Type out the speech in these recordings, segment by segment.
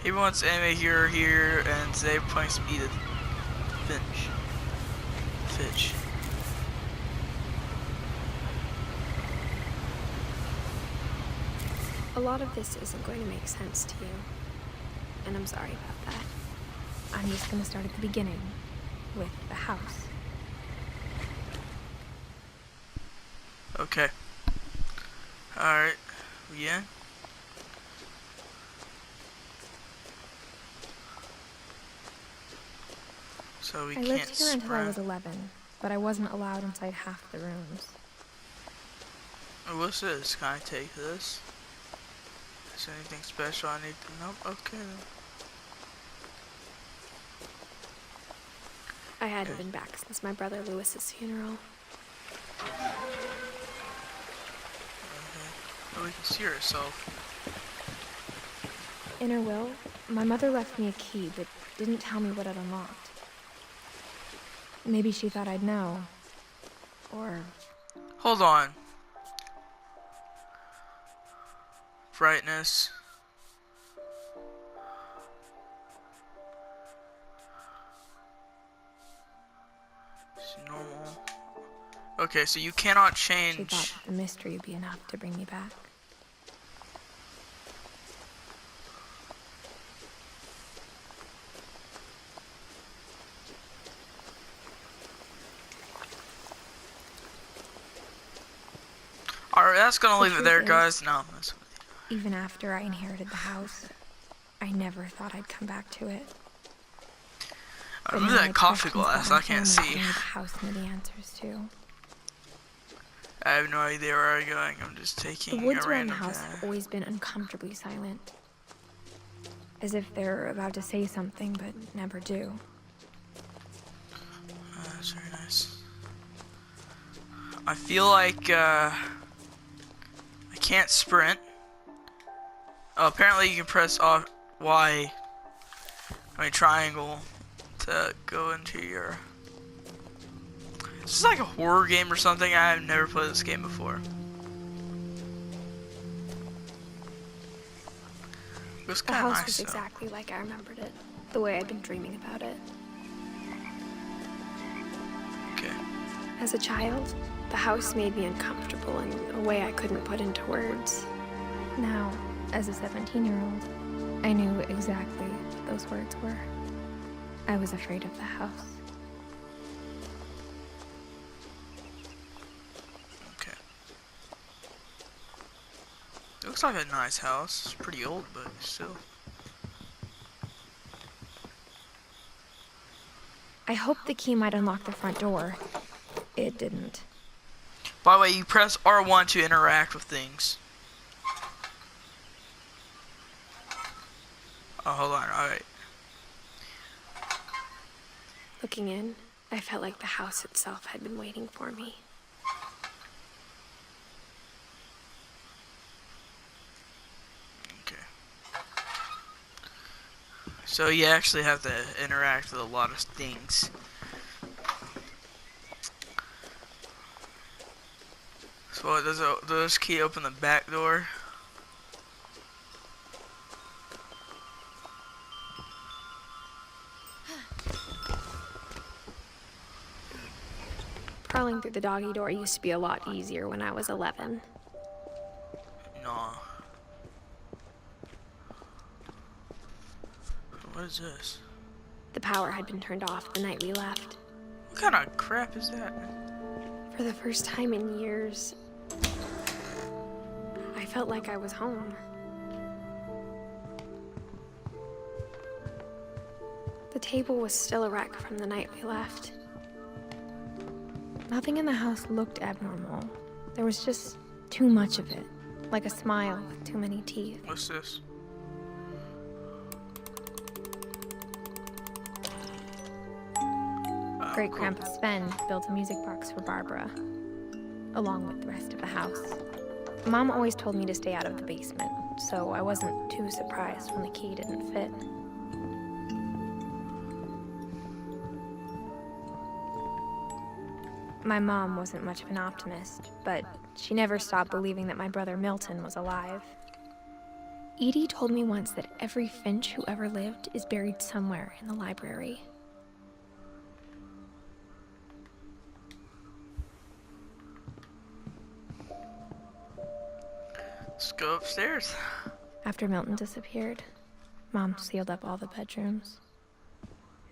Everyone's anime here, and today we're playing some Edith. Finch. A lot of this isn't going to make sense to you, and I'm sorry about that. I'm just going to start at the beginning, with the house. Okay. Alright. Yeah. So we I can't lived here until I sprint. was 11, but I wasn't allowed inside half the rooms. Oh, what's this? Can I take this? Is there anything special I need to know? Okay then. I hadn't been back since my brother Lewis's funeral. Okay. Oh, we can see herself. In her will, my mother left me a key, but didn't tell me what it unlocked. Maybe she thought I'd know. Or... Hold on. Brightness. It's normal. Okay, so you cannot change. She thought the mystery would be enough to bring me back. Alright, that's gonna leave it truth there, is, guys. No, I'm messing with you. Even after I inherited the house, I never thought I'd come back to it. I remember that coffee glass. I can't see. The house knew the answers to. I have no idea where I'm going. I'm just taking The woods a around the random house path. have always been uncomfortably silent. As if they're about to say something, but never do. That's very nice. I feel like I can't sprint. Oh, apparently you can press off triangle to go into your... This is like a horror game or something. I have never played this game before. It was The kind of house nice was though. exactly like I remembered it, the way I'd been dreaming about it. Okay. As a child, the house made me uncomfortable in a way I couldn't put into words. Now, as a 17-year-old, I knew exactly what those words were. I was afraid of the house. Okay. It looks like a nice house. It's pretty old, but still. I hoped the key might unlock the front door. It didn't. By the way, you press R1 to interact with things. Oh, hold on. Alright. Looking in, I felt like the house itself had been waiting for me. Okay. So you actually have to interact with a lot of things. So does this key open the back door? Crawling through the doggy door used to be a lot easier when I was 11. No. What is this? The power had been turned off the night we left. What kind of crap is that? For the first time in years, I felt like I was home. The table was still a wreck from the night we left. Nothing in the house looked abnormal. There was just too much of it, like a smile with too many teeth. What's this? Great Grandpa Sven built a music box for Barbara, along with the rest of the house. Mom always told me to stay out of the basement, so I wasn't too surprised when the key didn't fit. My mom wasn't much of an optimist, but she never stopped believing that my brother Milton was alive. Edie told me once that every finch who ever lived is buried somewhere in the library. Let's go upstairs. After Milton disappeared, Mom sealed up all the bedrooms.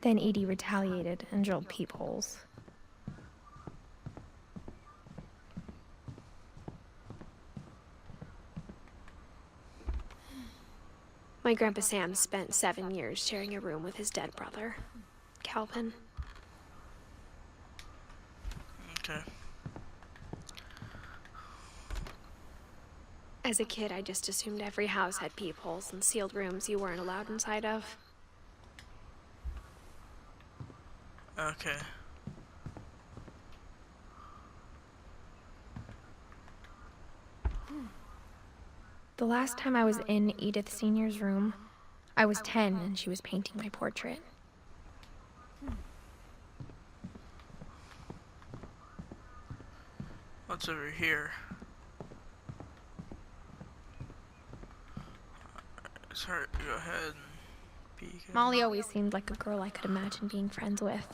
Then Edie retaliated and drilled peepholes. My Grandpa Sam spent 7 years sharing a room with his dead brother, Calvin. Okay. As a kid, I just assumed every house had peepholes and sealed rooms you weren't allowed inside of. Okay. The last time I was in Edith Sr.'s room, I was 10 and she was painting my portrait. What's over here? Sorry, go ahead and peek. Molly always seemed like a girl I could imagine being friends with,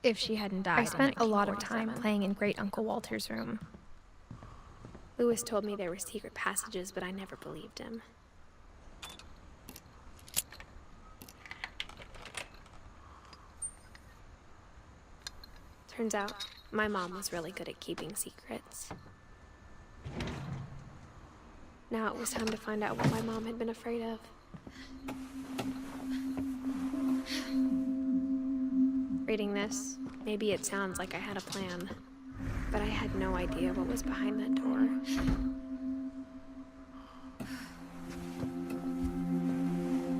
if she hadn't died. I spent a lot of time playing in Great Uncle Walter's room. Lewis told me there were secret passages, but I never believed him. Turns out, my mom was really good at keeping secrets. Now it was time to find out what my mom had been afraid of. Reading this, maybe it sounds like I had a plan, but I had no idea what was behind that door.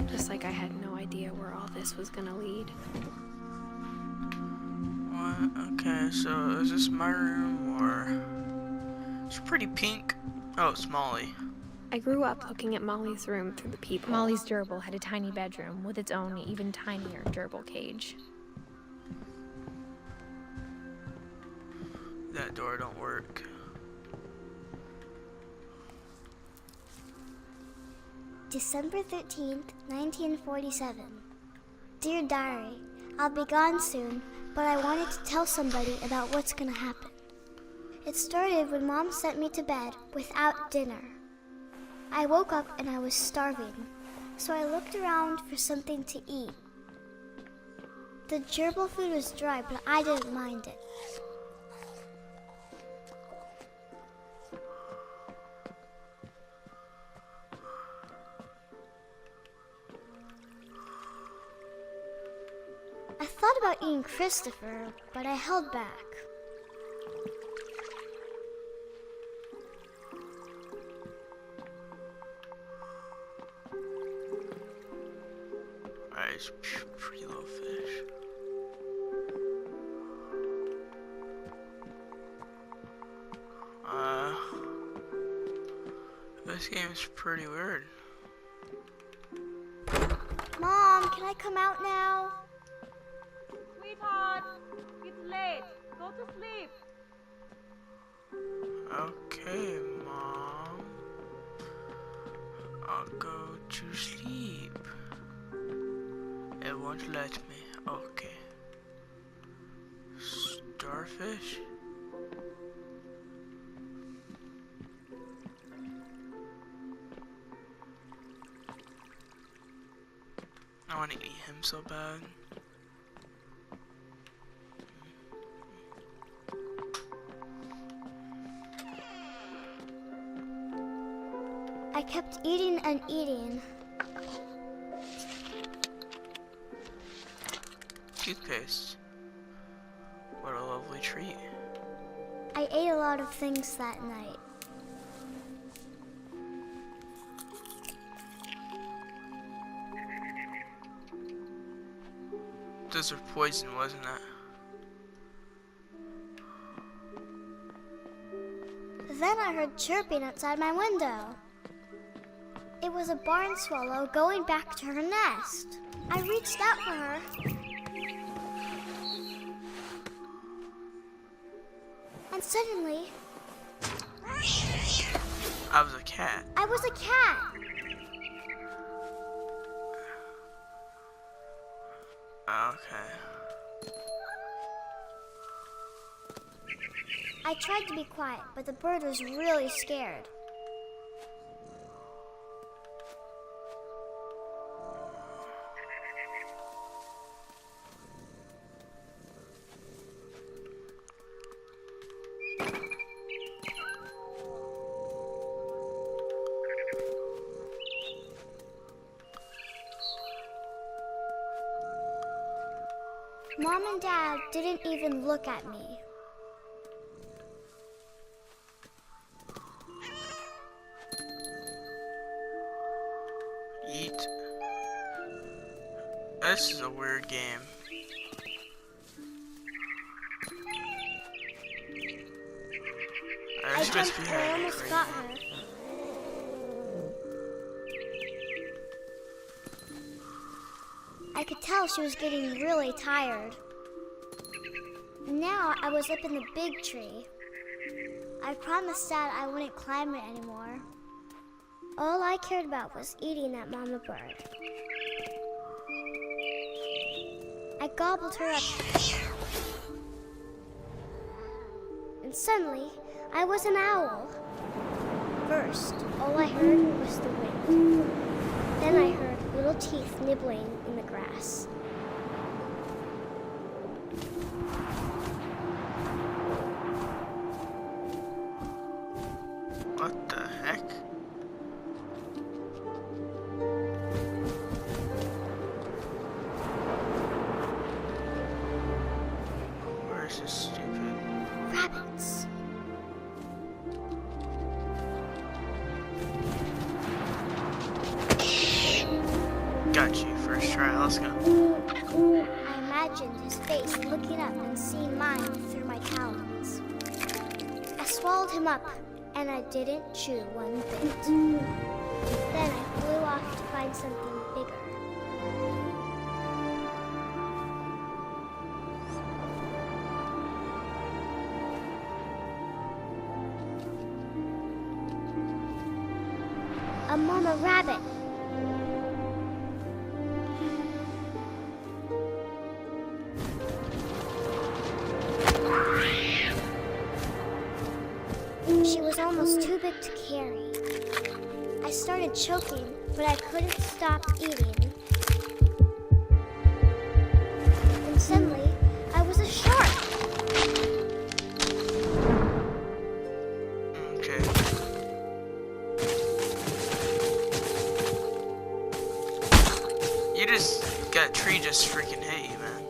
Just like I had no idea where all this was gonna lead. What? Okay, so is this my room or... It's pretty pink. Oh, it's Molly. I grew up looking at Molly's room through the peephole. Molly's gerbil had a tiny bedroom with its own even tinier gerbil cage. That door don't work. December 13th, 1947. Dear Diary, I'll be gone soon, but I wanted to tell somebody about what's gonna happen. It started when Mom sent me to bed without dinner. I woke up and I was starving, so I looked around for something to eat. The gerbil food was dry, but I didn't mind it. I thought about eating Christopher, but I held back. Alright, it's pretty little fish. This game is pretty weird. Mom, can I come out now? Sweetheart, it's late. Go to sleep. Okay, Mom. I'll go to sleep. It won't let me. Okay. Starfish? I want to eat him so bad. I kept eating and eating. Toothpaste. What a lovely treat. I ate a lot of things that night. Those are poison, wasn't it? Then I heard chirping outside my window. It was a barn swallow going back to her nest. I reached out for her. And suddenly, I was a cat. I was a cat. Okay. I tried to be quiet, but the bird was really scared. Mom and Dad didn't even look at me. Eat. This is a weird game. I jumped and I almost got her. I could tell she was getting really tired. Now I was up in the big tree. I promised Dad I wouldn't climb it anymore. All I cared about was eating that mama bird. I gobbled her up. And suddenly, I was an owl. First, all I heard was the wind. Then I heard little teeth nibbling in the grass. What the heck? Where's this stupid? Rabbits. Got you, first try, let's go. I imagined his face looking up and seeing mine through my talons. I swallowed him up, and I didn't chew one bit. Then I flew off to find something bigger. A mama rabbit. She was almost too big to carry. I started choking, but I couldn't stop eating. And suddenly, I was a shark. Okay. You just got tree just freaking hit you, man.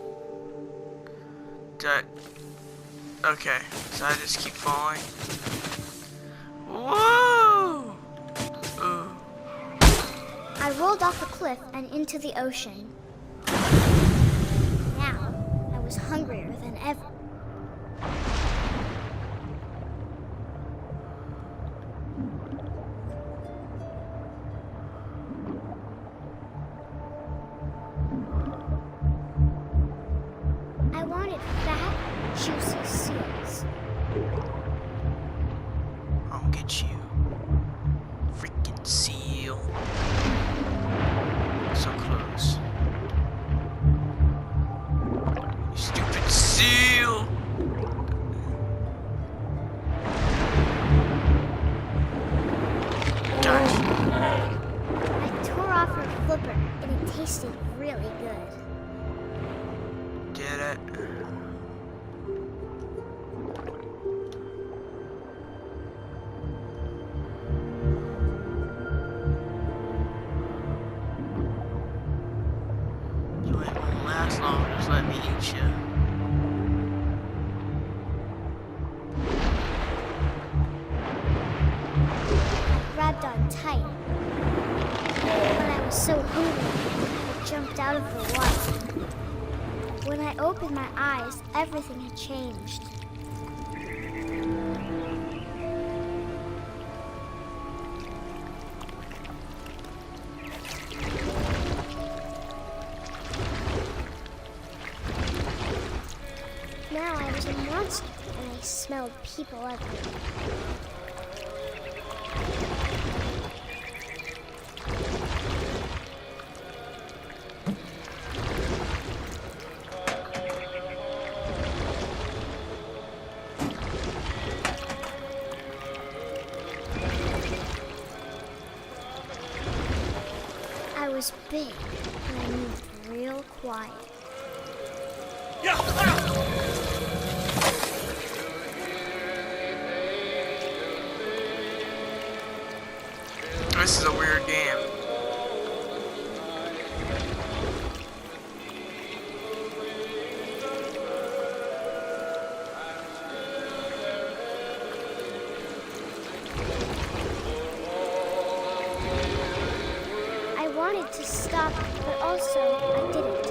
Okay, so I just keep falling. Whoa! Ooh. I rolled off the cliff and into the ocean. Now, I was hungrier than ever. I wanted fat, juicy seals. I'll get you. Freaking seal. So close. You stupid seal! Gotcha. I tore off her flipper, and it tasted really good. Get it? You ain't gonna last long, just let me eat you. I grabbed on tight. When I was so hungry, I jumped out of the water. When I opened my eyes, everything had changed. Now I was a monster, and I smelled people everywhere. was big, and I moved real quiet. This is a weird game. I wanted to stop, but also I didn't.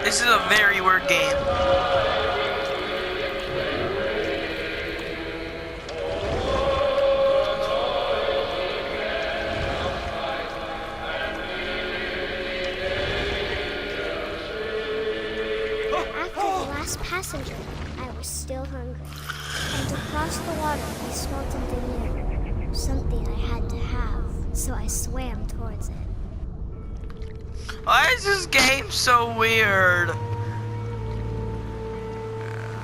This is a very weird game. After the last passenger, I was still hungry. And across the water, I smelled something new. Something I had to have, so I swam towards it. Why is this game so weird?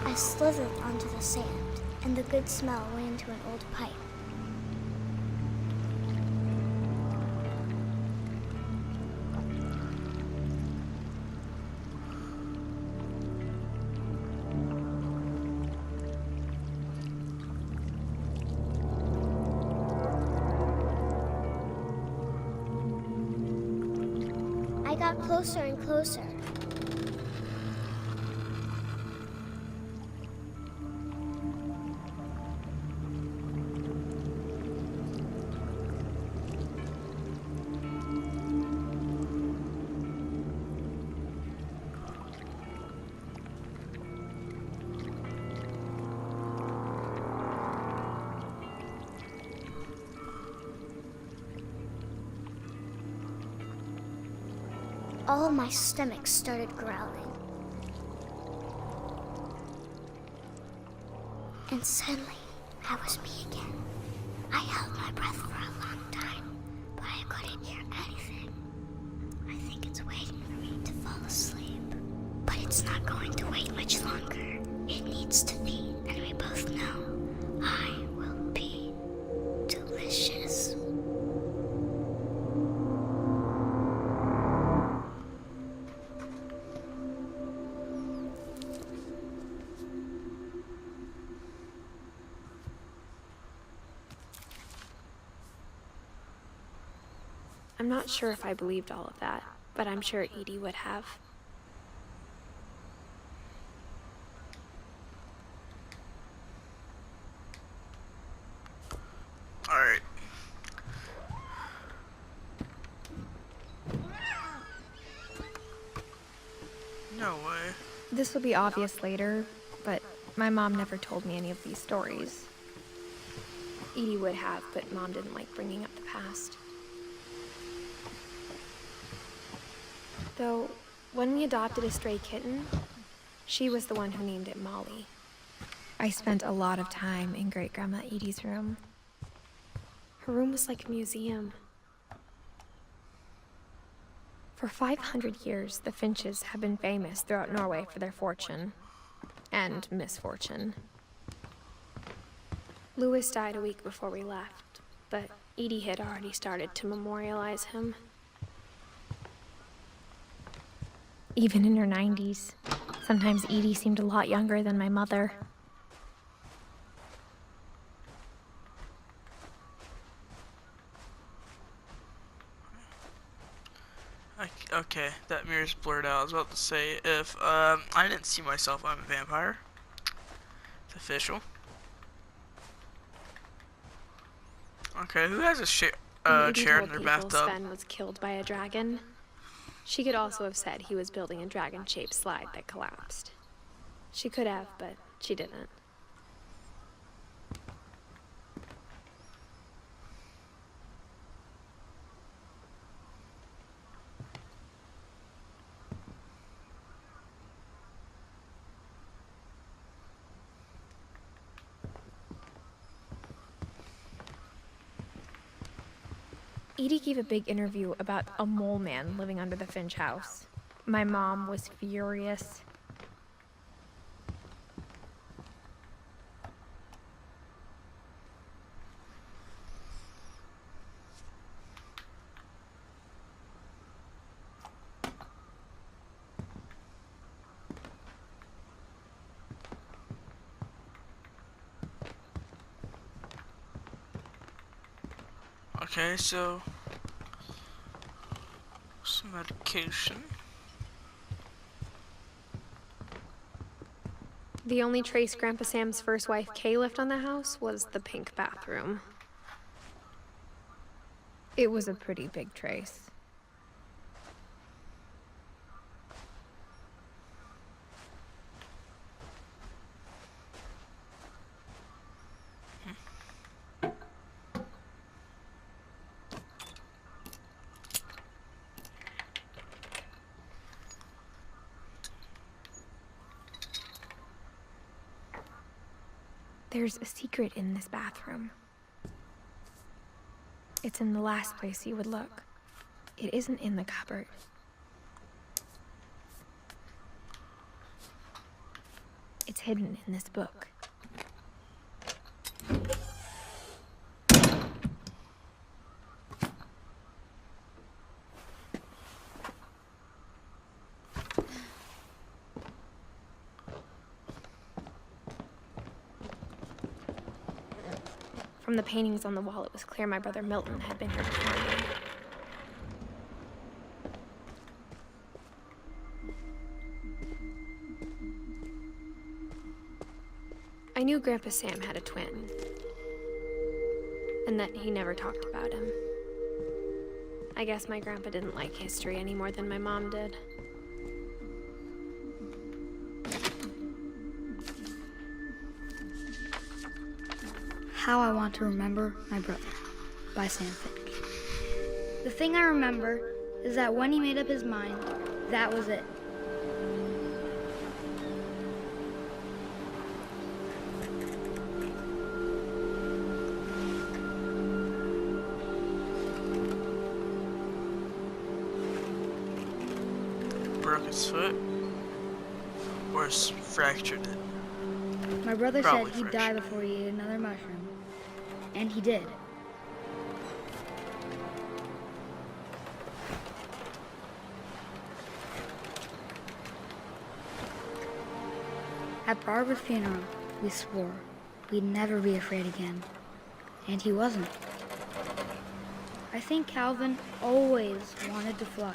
I slithered onto the sand, and the good smell went into an old pipe. I got closer and closer. All my stomach started growling. And suddenly, I was me again. I held my breath for a long time, but I couldn't hear anything. I think it's waiting for me to fall asleep. But it's not going to wait much longer. It needs to be, and we both know I will be delicious. I'm not sure if I believed all of that, but I'm sure Edie would have. Alright. No way. This will be obvious later, but my mom never told me any of these stories. Edie would have, but Mom didn't like bringing up the past. Though, when we adopted a stray kitten, she was the one who named it Molly. I spent a lot of time in Great-Grandma Edie's room. Her room was like a museum. For 500 years, the finches have been famous throughout Norway for their fortune and misfortune. Louis died a week before we left, but Edie had already started to memorialize him. Even in her 90s, sometimes Edie seemed a lot younger than my mother. Okay, that mirror's blurred out. I was about to say, if I didn't see myself, I'm a vampire. It's official. Okay, who has a chair in their bathtub? Sven was killed by a dragon. She could also have said he was building a dragon-shaped slide that collapsed. She could have, but she didn't. Edie gave a big interview about a mole man living under the Finch house. My mom was furious. Okay, so some medication. The only trace Grandpa Sam's first wife, Kay, left on the house was the pink bathroom. It was a pretty big trace. There's a secret in this bathroom. It's in the last place you would look. It isn't in the cupboard. It's hidden in this book. From the paintings on the wall, it was clear my brother Milton had been here before me. I knew Grandpa Sam had a twin, and that he never talked about him. I guess my grandpa didn't like history any more than my mom did. How I Want to Remember My Brother by Sam Finch. The thing I remember is that when he made up his mind, that was it. Broke his foot? Or fractured it? My brother Probably said he'd die fractured. before he ate another mushroom. And he did. At Barbara's funeral, we swore we'd never be afraid again. And he wasn't. I think Calvin always wanted to fly.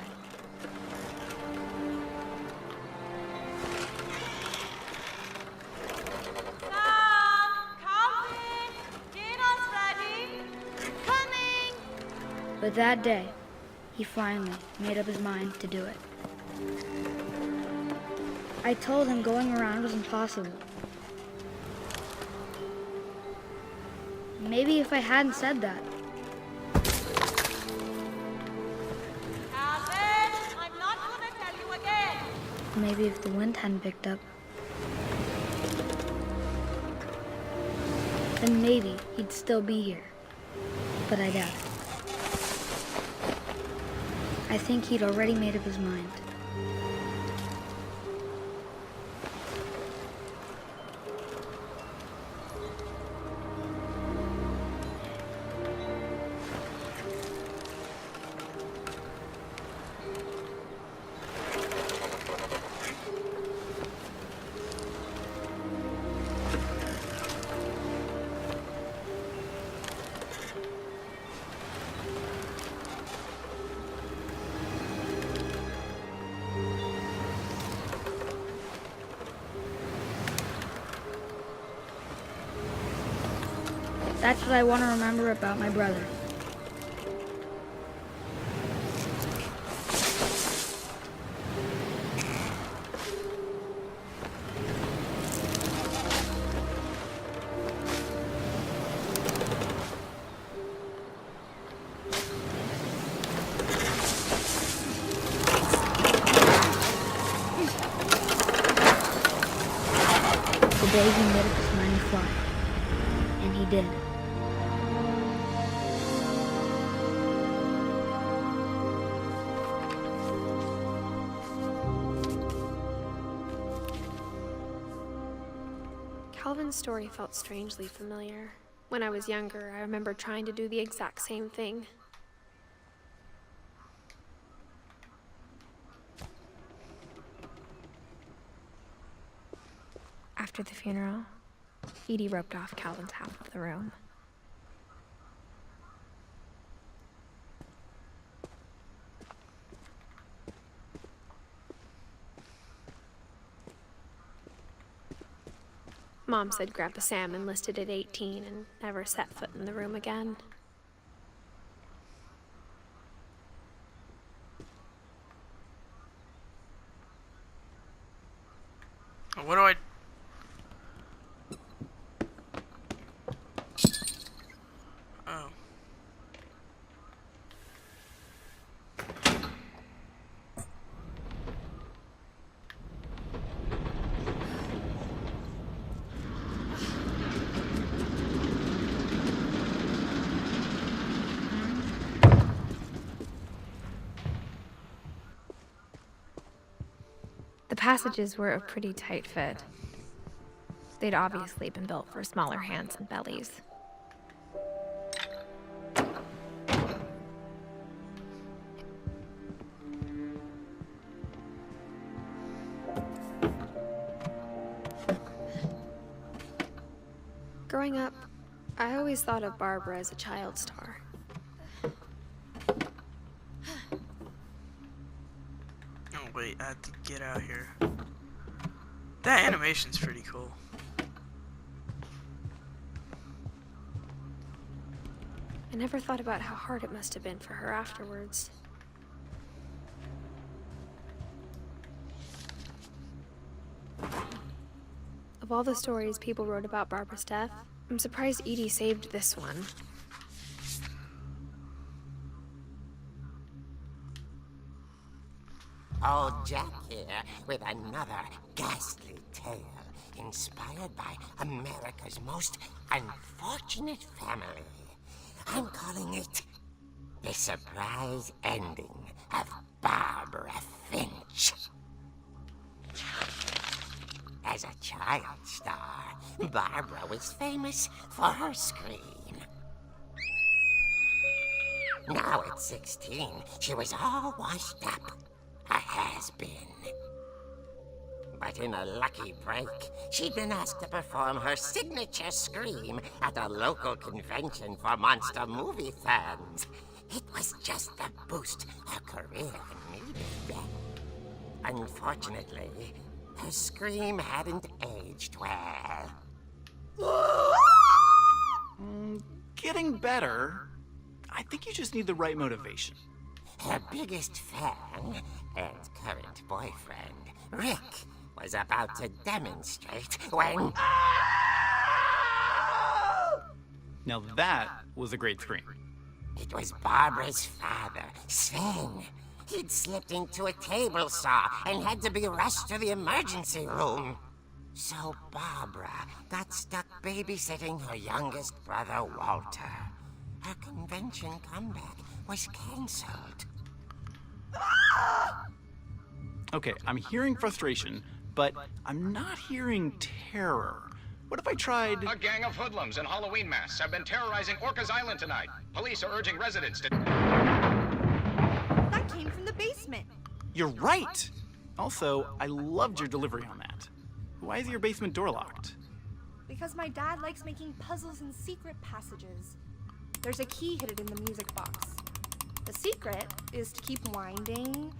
But that day, he finally made up his mind to do it. I told him going around was impossible. Maybe if I hadn't said that. Alvin, I'm not gonna tell you again. Maybe if the wind hadn't picked up. Then maybe he'd still be here. But I doubt it. I think he'd already made up his mind. That's what I want to remember about my brother. The day he made up his mind to fly. And he did. Calvin's story felt strangely familiar. When I was younger, I remember trying to do the exact same thing. After the funeral, Edie roped off Calvin's half of the room. Mom said Grandpa Sam enlisted at 18 and never set foot in the room again. What do I... Oh. The passages were a pretty tight fit. They'd obviously been built for smaller hands and bellies. Growing up, I always thought of Barbara as a child star. Oh wait, I have to get out here. That animation's pretty cool. I never thought about how hard it must have been for her afterwards. Of all the stories people wrote about Barbara's death, I'm surprised Edie saved this one. Old Jack here with another ghastly tale inspired by America's most unfortunate family. I'm calling it The Surprise Ending of Barbara Finch. As a child star, Barbara was famous for her scream. Now at 16, she was all washed up. A has-been. But in a lucky break, she'd been asked to perform her signature scream at a local convention for monster movie fans. It was just the boost her career needed. Unfortunately, her scream hadn't aged well. Getting better. I think you just need the right motivation. Her biggest fan and current boyfriend, Rick, was about to demonstrate when... Now that was a great scream. It was Barbara's father, Sven. He'd slipped into a table saw and had to be rushed to the emergency room. So Barbara got stuck babysitting her youngest brother, Walter. Her convention comeback was cancelled. Okay, I'm hearing frustration, but I'm not hearing terror. What if I tried... A gang of hoodlums in Halloween masks have been terrorizing Orcas Island tonight. Police are urging residents to... That came from the basement. You're right! Also, I loved your delivery on that. Why is your basement door locked? Because my dad likes making puzzles and secret passages. There's a key hidden in the music box. The secret is to keep winding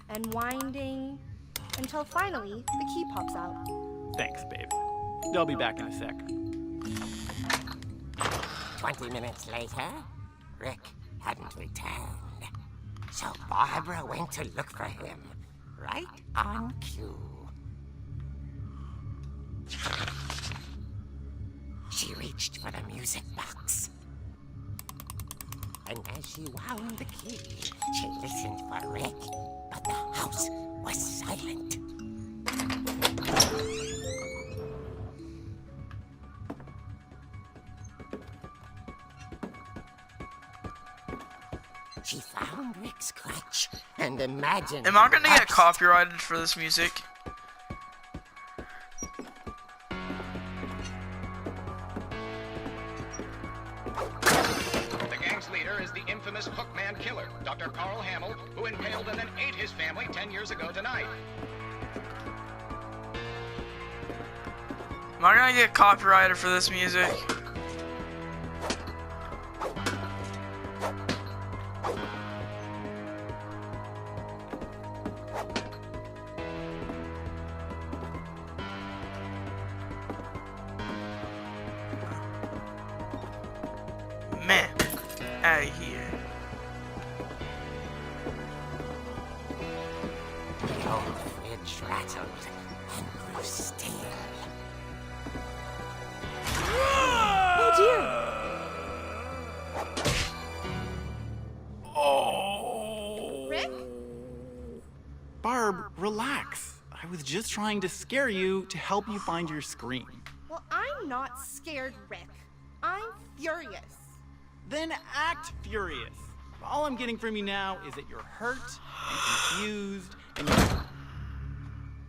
and winding until finally the key pops out. Thanks, babe. I'll be back in a sec. 20 minutes later, Rick hadn't returned. So Barbara went to look for him, right on cue. She reached for the music box. And as she wound the key, she listened for Rick, but the house was silent. She found Rick's crutch and imagined... Am I gonna get copyrighted for this music? The gang's leader is the infamous Hookman Killer, Dr. Carl Hamill, who impaled and then ate his family 10 years ago tonight. Am I gonna get copyrighted for this music? Man, out of here. The old fridge rattled and grew still. Oh dear! Oh. Rick? Barb, relax. I was just trying to scare you to help you find your scream. Well, I'm not scared, Rick. I'm furious. Then act furious. All I'm getting from you now is that you're hurt and confused and you're...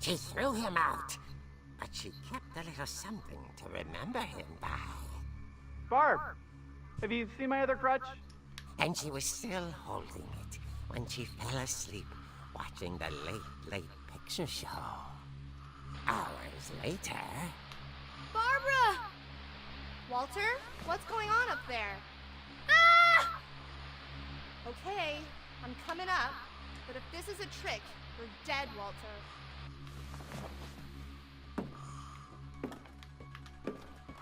She threw him out, but she kept a little something to remember him by. Barb, have you seen my other crutch? And she was still holding it when she fell asleep watching the late picture show. Hours later... Barbara! Walter, what's going on up there? Ah! Okay, I'm coming up, but if this is a trick, you're dead, Walter.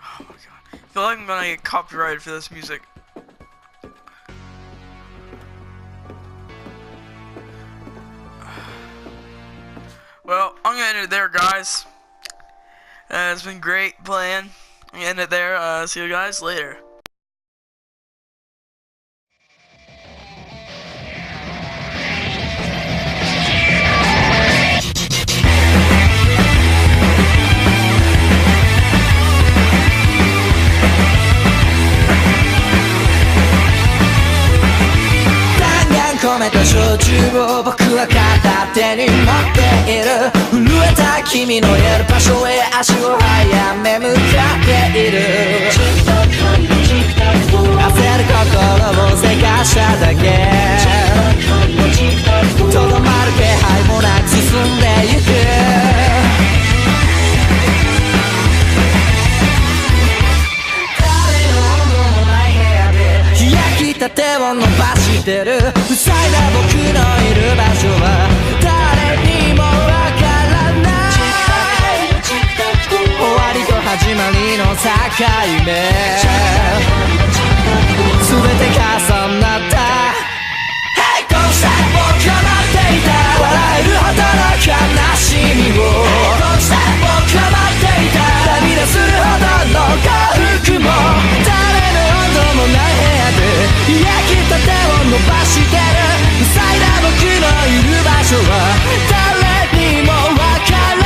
Oh my god. I feel like I'm gonna get copyrighted for this music. Well, I'm gonna end it there, guys. It's been great playing. I'm gonna end it there. See you guys later.込めた焼酎を僕は片手に持っている震えた君のいる場所へ足を早め向かっている焦る心をせかしただけとどまる気配もなく進んでゆく焼きたてを伸ばしてる塞いだ僕のいる場所は誰にもわからない終わりと始まりの境目全て重なった並行して僕が待っていた笑えるほどの悲しみを並行して僕が待っていた涙するほどの幸福も誰の温度もない部屋で焼きたてを伸ばしてる塞いだ僕のいる場所は誰にもわから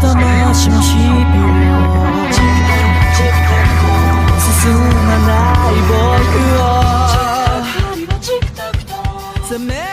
魂の日々を進まない僕を責め